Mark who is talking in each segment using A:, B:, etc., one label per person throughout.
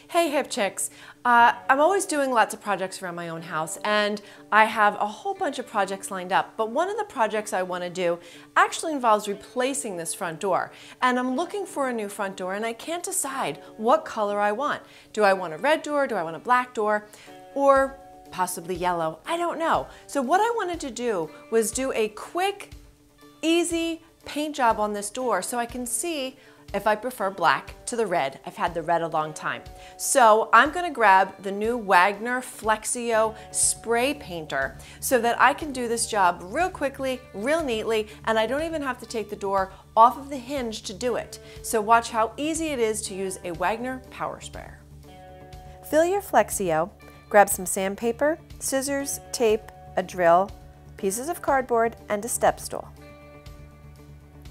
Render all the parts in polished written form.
A: Hey Hip Chicks! I'm always doing lots of projects around my own house, and I have a whole bunch of projects lined up, but one of the projects I want to do actually involves replacing this front door. And I'm looking for a new front door and I can't decide what color I want. Do I want a red door? Do I want a black door? Or possibly yellow? I don't know. So what I wanted to do was do a quick, easy paint job on this door so I can see if I prefer black to the red. I've had the red a long time. So I'm gonna grab the new Wagner Flexio spray painter so that I can do this job real quickly, real neatly, and I don't even have to take the door off of the hinge to do it. So watch how easy it is to use a Wagner power sprayer. Fill your Flexio, grab some sandpaper, scissors, tape, a drill, pieces of cardboard, and a step stool.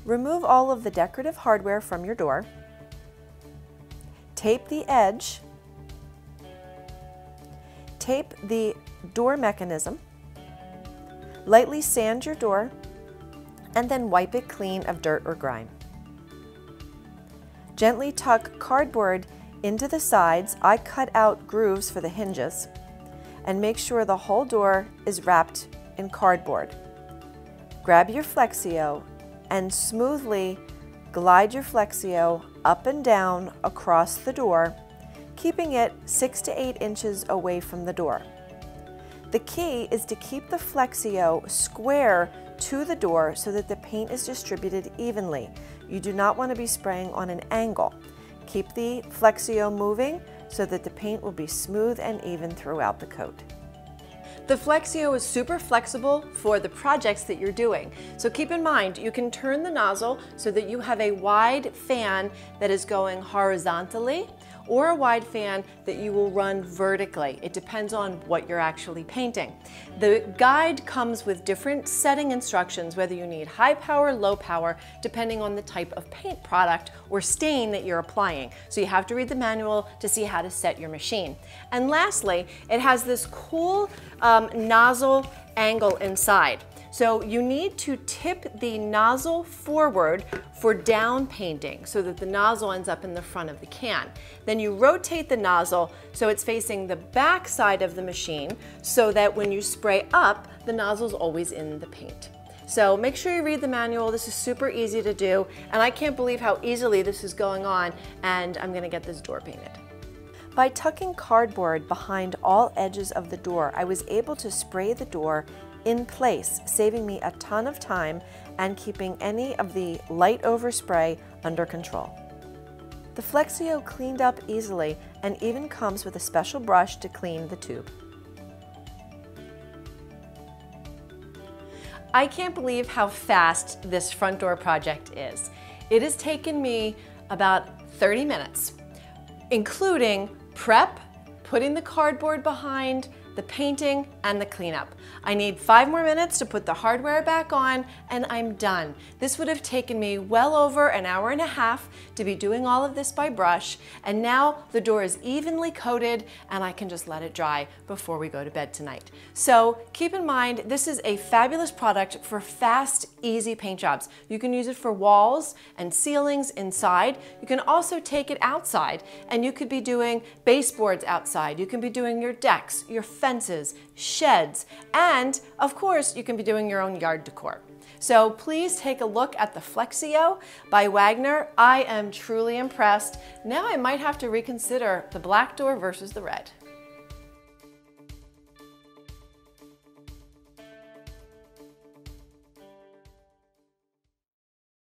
A: Remove all of the decorative hardware from your door. Tape the edge. Tape the door mechanism. Lightly sand your door and then wipe it clean of dirt or grime. Gently tuck cardboard into the sides. I cut out grooves for the hinges and make sure the whole door is wrapped in cardboard. Grab your Flexio and smoothly glide your Flexio up and down across the door, keeping it 6 to 8 inches away from the door. The key is to keep the Flexio square to the door so that the paint is distributed evenly. You do not want to be spraying on an angle. Keep the Flexio moving so that the paint will be smooth and even throughout the coat. The Flexio is super flexible for the projects that you're doing. So keep in mind, you can turn the nozzle so that you have a wide fan that is going horizontally or a wide fan that you will run vertically. It depends on what you're actually painting. The guide comes with different setting instructions, whether you need high power, low power, depending on the type of paint product or stain that you're applying. So you have to read the manual to see how to set your machine. And lastly, it has this cool nozzle angle inside. So you need to tip the nozzle forward for down painting so that the nozzle ends up in the front of the can. Then you rotate the nozzle so it's facing the back side of the machine so that when you spray up, the nozzle's always in the paint. So make sure you read the manual. This is super easy to do, and I can't believe how easily this is going on, and I'm gonna get this door painted. By tucking cardboard behind all edges of the door, I was able to spray the door in place, saving me a ton of time and keeping any of the light overspray under control. The Flexio cleaned up easily and even comes with a special brush to clean the tube. I can't believe how fast this front door project is. It has taken me about 30 minutes, including prep, putting the cardboard behind, the painting, and the cleanup. I need 5 more minutes to put the hardware back on, and I'm done. This would have taken me well over an hour and a half to be doing all of this by brush, and now the door is evenly coated, and I can just let it dry before we go to bed tonight. So keep in mind, this is a fabulous product for fast, easy paint jobs. You can use it for walls and ceilings inside. You can also take it outside, and you could be doing baseboards outside. You can be doing your decks, your fences, sheds, and of course you can be doing your own yard decor. So please take a look at the Flexio by Wagner. I am truly impressed. Now I might have to reconsider the black door versus the red.